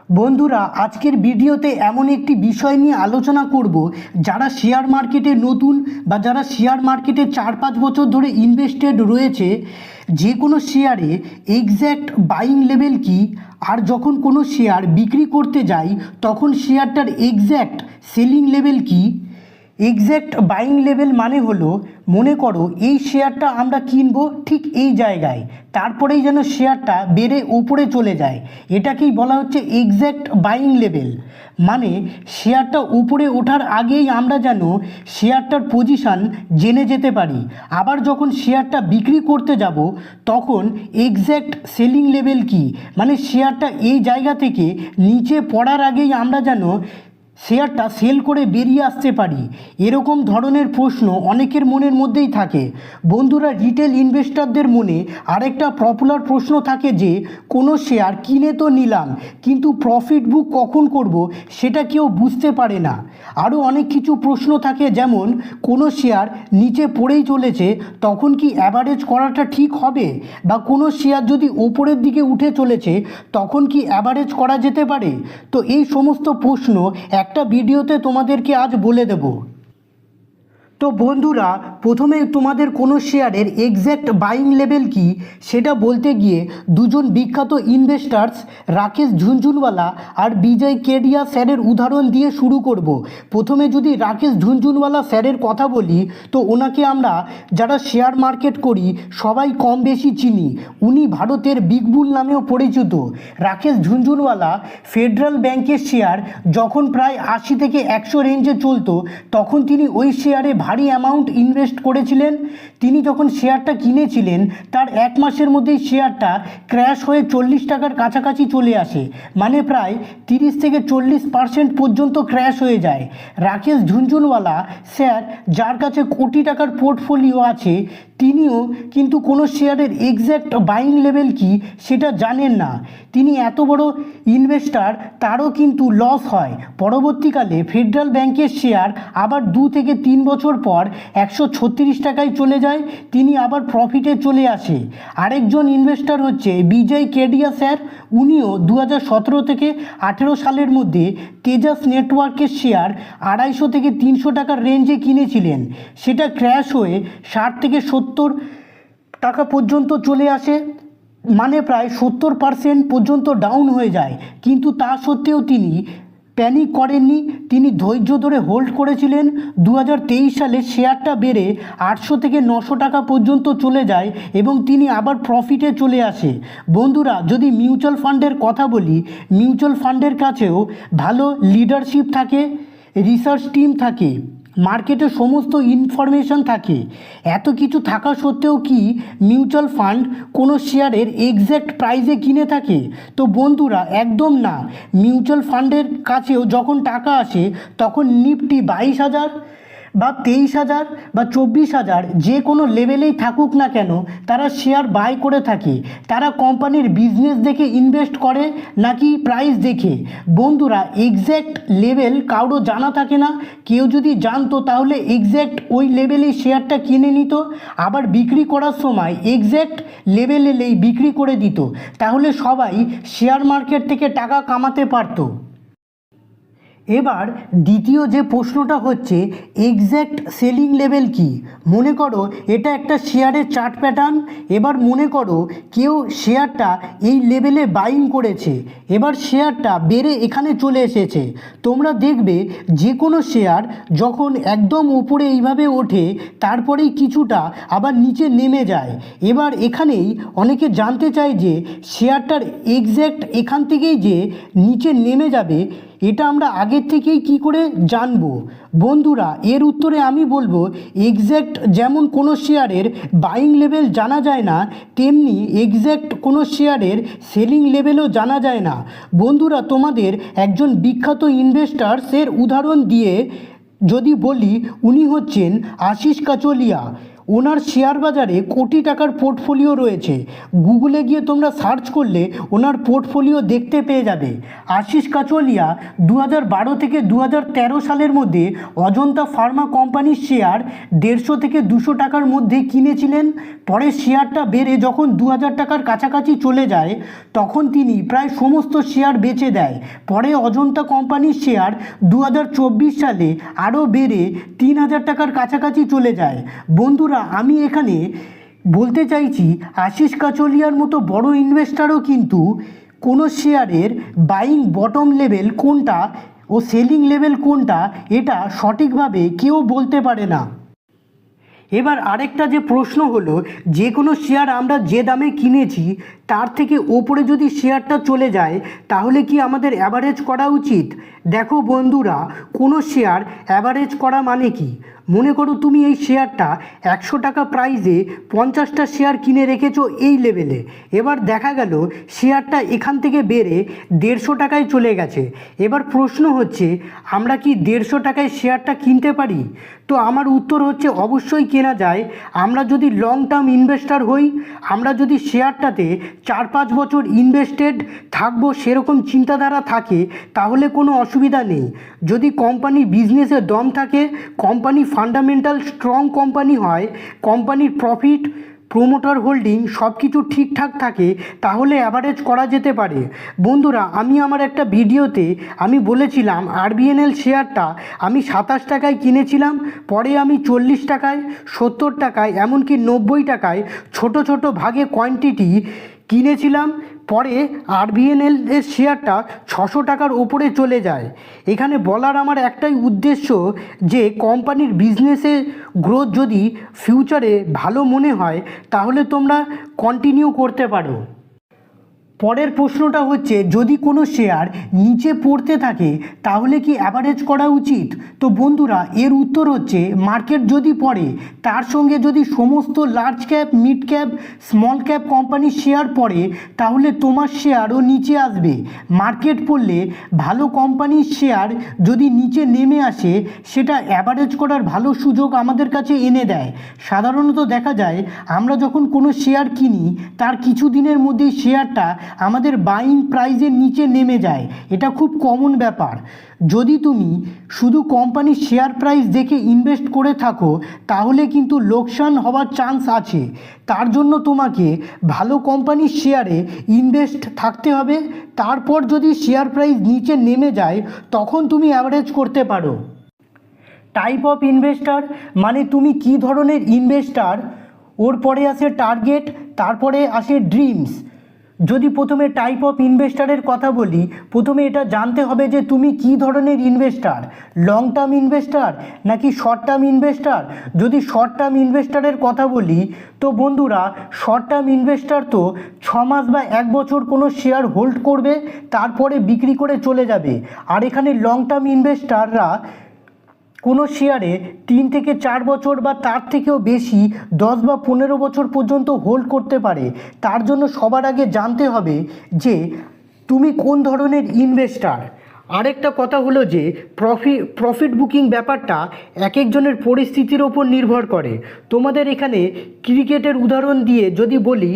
বন্ধুরা, আজকের ভিডিওতে এমন একটি বিষয় নিয়ে আলোচনা করব যারা শেয়ার মার্কেটে নতুন বা যারা শেয়ার মার্কেটে 4-5 বছর ধরে ইনভেস্টেড রয়েছে, যে কোনো শেয়ারে এক্স্যাক্ট বাইং লেভেল কি, আর যখন কোনো শেয়ার বিক্রি করতে যাই তখন শেয়ারটার এক্স্যাক্ট সেলিং লেভেল কি। এক্স্যাক্ট বাইং লেভেল মানে হলো, মনে করো এই শেয়ারটা আমরা কিনবো ঠিক এই জায়গায়, তারপরেই যেন শেয়ারটা বেড়ে ওপরে চলে যায়, এটাকেই বলা হচ্ছে এক্স্যাক্ট বাইং লেভেল। মানে শেয়ারটা উপরে ওঠার আগেই আমরা যেন শেয়ারটার পজিশান জেনে যেতে পারি। আবার যখন শেয়ারটা বিক্রি করতে যাব তখন এক্স্যাক্ট সেলিং লেভেল কি, মানে শেয়ারটা এই জায়গা থেকে নিচে পড়ার আগেই আমরা যেন শেয়ারটা সেল করে বেরিয়ে আসতে পারি। এরকম ধরনের প্রশ্ন অনেকের মনের মধ্যেই থাকে। বন্ধুরা, রিটেল ইনভেস্টরদের মনে আরেকটা পপুলার প্রশ্ন থাকে যে কোনো শেয়ার কিনে তো নিলাম, কিন্তু প্রফিট বুক কখন করব সেটা কেউ বুঝতে পারে না। আরও অনেক কিছু প্রশ্ন থাকে, যেমন কোনো শেয়ার নিচে পড়েই চলেছে তখন কি অ্যাভারেজ করাটা ঠিক হবে, বা কোনো শেয়ার যদি ওপরের দিকে উঠে চলেছে তখন কি অ্যাভারেজ করা যেতে পারে। তো এই সমস্ত প্রশ্ন একটা ভিডিওতে তোমাদেরকে আজ বলে দেব। তো বন্ধুরা, প্রথমে তোমাদের কোনো শেয়ারের এক্স্যাক্ট বাইং লেভেল কি সেটা বলতে গিয়ে দুজন বিখ্যাত ইনভেস্টার্স রাকেশ ঝুনঝুনওয়ালা আর বিজয় কেডিয়া স্যারের উদাহরণ দিয়ে শুরু করব। প্রথমে যদি রাকেশ ঝুনঝুনওয়ালা স্যারের কথা বলি, তো ওনাকে আমরা যারা শেয়ার মার্কেট করি সবাই কম বেশি চিনি। উনি ভারতের বিগ বুল নামেও পরিচিত। রাকেশ ঝুনঝুনওয়ালা ফেডারেল ব্যাংকের শেয়ার যখন প্রায় 80 থেকে 100 রেঞ্জে চলতো, তখন তিনি ওই শেয়ারে ভারী অ্যামাউন্ট ইনভেস্ট করেছিলেন। তিনি যখন শেয়ারটা কিনেছিলেন তার 1 মাসের মধ্যেই শেয়ারটা ক্র্যাশ হয়ে 40 টাকার কাছাকাছি চলে আসে, মানে প্রায় 30 থেকে 40% পর্যন্ত ক্র্যাশ হয়ে যায়। রাকেশ ঝুনঝুনওয়ালা স্যার, যার কাছে কোটি টাকার পোর্টফোলিও আছে, তিনিও কিন্তু কোনো শেয়ারের এক্স্যাক্ট বাইং লেভেল কি সেটা জানেন না। তিনি এত বড় ইনভেস্টার, তারও কিন্তু লস হয়। পরবর্তীকালে ফেডারেল ব্যাংকের শেয়ার আবার 2 থেকে 3 বছর পর 136 টাকায় চলে যায়, তিনি আবার প্রফিটে চলে আসে। আরেকজন ইনভেস্টার হচ্ছে বিজয় কেডিয়া স্যার। উনিও 2017 থেকে 18 সালের মধ্যে তেজাস নেটওয়ার্কের শেয়ার 250 থেকে 300 টাকার রেঞ্জে কিনেছিলেন। সেটা ক্র্যাশ হয়ে 60 থেকে 70 টাকা পর্যন্ত চলে আসে, মানে প্রায় 70% পর্যন্ত ডাউন হয়ে যায়। কিন্তু তা সত্ত্বেও তিনি প্যানিক করেননি, তিনি ধৈর্য ধরে হোল্ড করেছিলেন। 2023 সালে শেয়ারটা বেড়ে 800 থেকে 900 টাকা পর্যন্ত চলে যায় এবং তিনি আবার প্রফিটে চলে আসে। বন্ধুরা, যদি মিউচুয়াল ফান্ডের কথা বলি, মিউচুয়াল ফান্ডের কাছেও ভালো লিডারশিপ থাকে, রিসার্চ টিম থাকে, মার্কেটে সমস্ত ইনফরমেশন থাকে। এত কিছু থাকা সত্ত্বেও কি মিউচুয়াল ফান্ড কোনো শেয়ারের এক্স্যাক্ট প্রাইসে কিনে থাকে? তো বন্ধুরা, একদম না। মিউচুয়াল ফান্ডের কাছেও যখন টাকা আসে তখন নিফটি 22,000 বা 23,000 বা 24,000 যে কোনো লেভেলেই থাকুক না কেন, তারা শেয়ার বাই করে থাকে। তারা কোম্পানির বিজনেস দেখে ইনভেস্ট করে নাকি প্রাইস দেখে? বন্ধুরা, এক্স্যাক্ট লেভেল কারো জানা থাকে না। কেউ যদি জানতো তাহলে এক্স্যাক্ট ওই লেভেলেই শেয়ারটা কিনে নিত, আবার বিক্রি করার সময় এক্স্যাক্ট লেভেল এলেই বিক্রি করে দিত। তাহলে সবাই শেয়ার মার্কেট থেকে টাকা কামাতে পারতো। এবার দ্বিতীয় যে প্রশ্নটা হচ্ছে এক্স্যাক্ট সেলিং লেভেল কি। মনে করো এটা একটা শেয়ারের চার্ট প্যাটার্ন। এবার মনে করো কেউ শেয়ারটা এই লেভেলে বাইং করেছে, এবার শেয়ারটা বেড়ে এখানে চলে এসেছে। তোমরা দেখবে যে কোনো শেয়ার যখন একদম উপরে এইভাবে ওঠে, তারপরেই কিছুটা আবার নিচে নেমে যায়। এবার এখানেই অনেকে জানতে চায় যে শেয়ারটার এক্স্যাক্ট এখান থেকেই যে নিচে নেমে যাবে, এটা আমরা আগের থেকেই কি করে জানবো? বন্ধুরা, এর উত্তরে আমি বলবো, এক্স্যাক্ট যেমন কোনো শেয়ারের বাইং লেভেল জানা যায় না, তেমনি এক্স্যাক্ট কোনো শেয়ারের সেলিং লেভেলও জানা যায় না। বন্ধুরা, তোমাদের একজন বিখ্যাত ইনভেস্টার্সের উদাহরণ দিয়ে যদি বলি, উনি হচ্ছেন আশিস কাচোলিয়া। ওনার শেয়ার বাজারে কোটি টাকার পোর্টফোলিও রয়েছে। গুগলে গিয়ে তোমরা সার্চ করলে ওনার পোর্টফোলিও দেখতে পেয়ে যাবে। আশিস কাচোলিয়া 2012 থেকে 2013 সালের মধ্যে অজন্তা ফার্মা কোম্পানির শেয়ার 150 থেকে 200 টাকার মধ্যে কিনেছিলেন। পরে শেয়ারটা বেড়ে যখন 2000 টাকার কাছাকাছি চলে যায় তখন তিনি প্রায় সমস্ত শেয়ার বেচে দেয়। পরে অজন্তা কোম্পানির শেয়ার 2024 সালে আরও বেড়ে 3000 টাকার কাছাকাছি চলে যায়। বন্ধুরা, আমি এখানে বলতে চাইছি আশিস কাচোলিয়ার মতো বড় ইনভেস্টারও কিন্তু কোনো শেয়ারের বাইং বটম লেভেল কোনটা ও সেলিং লেভেল কোনটা এটা সঠিকভাবে কেউ বলতে পারে না। এবার আরেকটা যে প্রশ্ন হলো, যে কোনো শেয়ার আমরা যে দামে কিনেছি তার থেকে ওপরে যদি শেয়ারটা চলে যায় তাহলে কি আমাদের অ্যাভারেজ করা উচিত? দেখো বন্ধুরা, কোনো শেয়ার অ্যাভারেজ করা মানে কি? মনে করো তুমি এই শেয়ারটা 100 টাকা প্রাইসে 50টা শেয়ার কিনে রেখেছো এই লেভেলে। এবার দেখা গেল শেয়ারটা এখান থেকে বেড়ে 150 টাকায় চলে গেছে। এবার প্রশ্ন হচ্ছে, আমরা কি 150 টাকায় শেয়ারটা কিনতে পারি? তো আমার উত্তর হচ্ছে অবশ্যই কেনা যায়। আমরা যদি লং টার্ম ইনভেস্টার হই, আমরা যদি শেয়ারটাতে 4-5 বছর ইনভেস্টেড থাকবো সেরকম চিন্তাধারা থাকে তাহলে কোনো অসুবিধা নেই। যদি কোম্পানির বিজনেসে দম থাকে, কোম্পানি ফান্ডামেন্টাল স্ট্রং কোম্পানি হয়, কোম্পানির প্রফিট, প্রোমোটার হোল্ডিং সব কিছু ঠিকঠাক থাকে তাহলে অ্যাভারেজ করা যেতে পারে। বন্ধুরা, আমি আমার একটা ভিডিওতে আমি বলেছিলাম আরবিএনএল শেয়ারটা আমি 27 টাকায় কিনেছিলাম, পরে আমি 40 টাকায়, 70 টাকায়, এমনকি 90 টাকায় ছোট ছোট ভাগে কোয়ান্টিটি কিনেছিলাম। পরে আরবিএনএল এর শেয়ারটা 600 টাকার ওপরে চলে যায়। এখানে বলার আমার একটাই উদ্দেশ্য যে কোম্পানির বিজনেসে গ্রোথ যদি ফিউচারে ভালো মনে হয় তাহলে তোমরা কন্টিনিউ করতে পারো। পরের প্রশ্নটা হচ্ছে, যদি কোনো শেয়ার নিচে পড়তে থাকে তাহলে কি অ্যাভারেজ করা উচিত? তো বন্ধুরা, এর উত্তর হচ্ছে মার্কেট যদি পড়ে তার সঙ্গে যদি সমস্ত large cap, mid cap, small cap কোম্পানির শেয়ার পড়ে তাহলে তোমার শেয়ারও নিচে আসবে। মার্কেট পড়লে ভালো কোম্পানির শেয়ার যদি নিচে নেমে আসে সেটা অ্যাভারেজ করার ভালো সুযোগ আমাদের কাছে এনে দেয়। সাধারণত দেখা যায় আমরা যখন কোনো শেয়ার কিনি তার কিছু দিনের মধ্যেই শেয়ারটা আমাদের বাইং প্রাইসের নিচে নেমে যায়। এটা খুব কমন ব্যাপার। যদি তুমি শুধু কোম্পানির শেয়ার প্রাইস দেখে ইনভেস্ট করে থাকো তাহলে কিন্তু লোকসান হওয়ার চান্স আছে। তার জন্য তোমাকে ভালো কোম্পানির শেয়ারে ইনভেস্ট থাকতে হবে। তারপর যদি শেয়ার প্রাইস নিচে নেমে যায় তখন তুমি অ্যাভারেজ করতে পারো। টাইপ অফ ইনভেস্টার মানে তুমি কী ধরনের ইনভেস্টার, ওর পরে আসে টার্গেট, তারপরে আসে ড্রিমস। যদি প্রথমে টাইপ অফ ইনভেস্টারের কথা বলি, প্রথমে এটা জানতে হবে যে তুমি কী ধরনের ইনভেস্টার, লং টার্ম ইনভেস্টার নাকি শর্ট টার্ম ইনভেস্টার। যদি শর্ট টার্ম ইনভেস্টারের কথা বলি তো বন্ধুরা, শর্ট টার্ম ইনভেস্টার তো 6 মাস বা 1 বছর কোনো শেয়ার হোল্ড করবে তারপরে বিক্রি করে চলে যাবে। আর এখানে লং টার্ম ইনভেস্টাররা কোনো শেয়ারে 3 থেকে 4 বছর বা তার থেকেও বেশি 10 বা 15 বছর পর্যন্ত হোল্ড করতে পারে। তার জন্য সবার আগে জানতে হবে যে তুমি কোন ধরনের ইনভেস্টার। আরেকটা কথা হলো যে প্রফিট বুকিং ব্যাপারটা এক একজনের পরিস্থিতির ওপর নির্ভর করে। তোমাদের এখানে ক্রিকেটের উদাহরণ দিয়ে যদি বলি,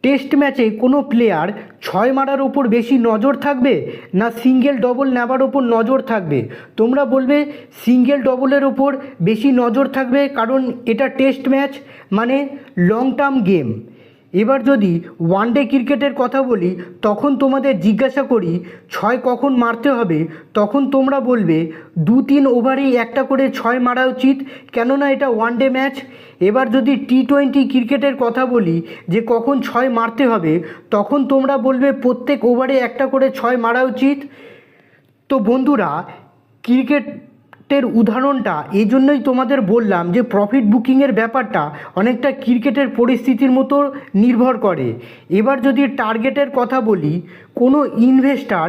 টেস্ট ম্যাচে কোনো প্লেয়ার 6 মারার ওপর বেশি নজর থাকবে না সিঙ্গেল ডবল নেওয়ার ওপর নজর থাকবে? তোমরা বলবে সিঙ্গেল ডবলের ওপর বেশি নজর থাকবে, কারণ এটা টেস্ট ম্যাচ মানে লং টার্ম গেম। এবার যদি ওয়ানডে ক্রিকেটের কথা বলি তখন তোমাদের জিজ্ঞাসা করি 6 কখন মারতে হবে, তখন তোমরা বলবে 2-3 ওভারেই একটা করে 6 মারা উচিত, কেননা এটা ওয়ানডে ম্যাচ। এবার যদি টি20 ক্রিকেটের কথা বলি যে কখন 6 মারতে হবে, তখন তোমরা বলবে প্রত্যেক ওভারে একটা করে 6 মারা উচিত। তো বন্ধুরা, ক্রিকেটের উদাহরণটা এই জন্যই তোমাদের বললাম যে প্রফিট বুকিংয়ের ব্যাপারটা অনেকটা ক্রিকেটের পরিস্থিতির মতো নির্ভর করে। এবার যদি টার্গেটের কথা বলি, কোনো ইনভেস্টার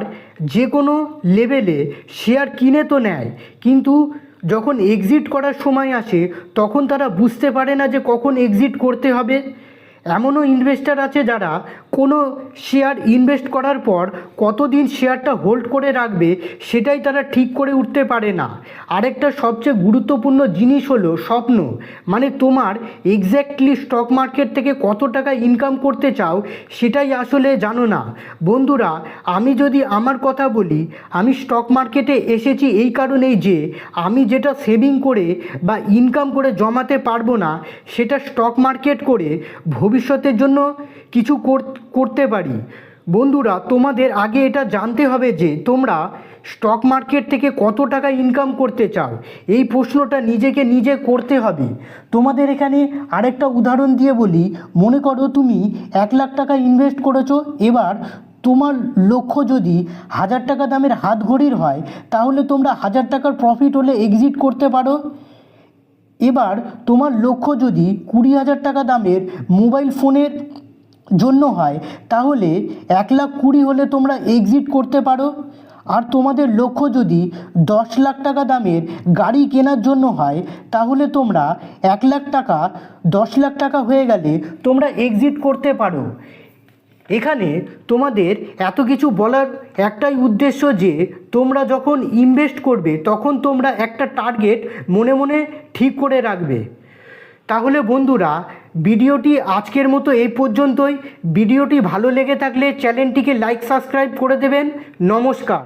যে কোনো লেভেলে শেয়ার কিনে তো নেয়, কিন্তু যখন এক্সিট করার সময় আসে তখন তারা বুঝতে পারে না যে কখন এক্সিট করতে হবে। এমনও ইনভেস্টার আছে যারা কোনো শেয়ার ইনভেস্ট করার পর কতদিন শেয়ারটা হোল্ড করে রাখবে সেটাই তারা ঠিক করে উঠতে পারে না। আরেকটা সবচেয়ে গুরুত্বপূর্ণ জিনিস হলো স্বপ্ন, মানে তোমার এক্স্যাক্টলি স্টক মার্কেট থেকে কত টাকা ইনকাম করতে চাও সেটাই আসলে জানো না। বন্ধুরা, আমি যদি আমার কথা বলি, আমি স্টক মার্কেটে এসেছি এই কারণেই যে আমি যেটা সেভিং করে বা ইনকাম করে জমাতে পারবো না সেটা স্টক মার্কেট করে ভবিষ্যতের জন্য কিছু করতে পারি। বন্ধুরা, তোমাদের আগে এটা জানতে হবে যে তোমরা স্টক মার্কেট থেকে কত টাকা ইনকাম করতে চাও, এই প্রশ্নটা নিজেকে নিজে করতে হবে। তোমাদের এখানে আরেকটা উদাহরণ দিয়ে বলি, মনে করো তুমি 1,00,000 টাকা ইনভেস্ট করেছো। এবার তোমার লক্ষ্য যদি 1,000 টাকা দামের হাত ঘড়ির হয় তাহলে তোমরা 1,000 টাকার প্রফিট হলে এক্সিট করতে পারো। এবার তোমার লক্ষ্য যদি 20,000 টাকা দামের মোবাইল ফোনের জন্য হয় তাহলে 1,20,000 হলে তোমরা এক্সিট করতে পারো। আর তোমাদের লক্ষ্য যদি 10,00,000 টাকা দামের গাড়ি কেনার জন্য হয় তাহলে তোমরা 1,00,000 টাকা 10,00,000 টাকা হয়ে গেলে তোমরা এক্সিট করতে পারো। এখানে তোমাদের এত কিছু বলার একটাই উদ্দেশ্য যে তোমরা যখন ইনভেস্ট করবে তখন তোমরা একটা টার্গেট মনে মনে ঠিক করে রাখবে। তাহলে বন্ধুরা, ভিডিওটি আজকের মতো এই পর্যন্তই। ভিডিওটি ভালো লেগে থাকলে চ্যানেলটিকে লাইক সাবস্ক্রাইব করে দেবেন। নমস্কার।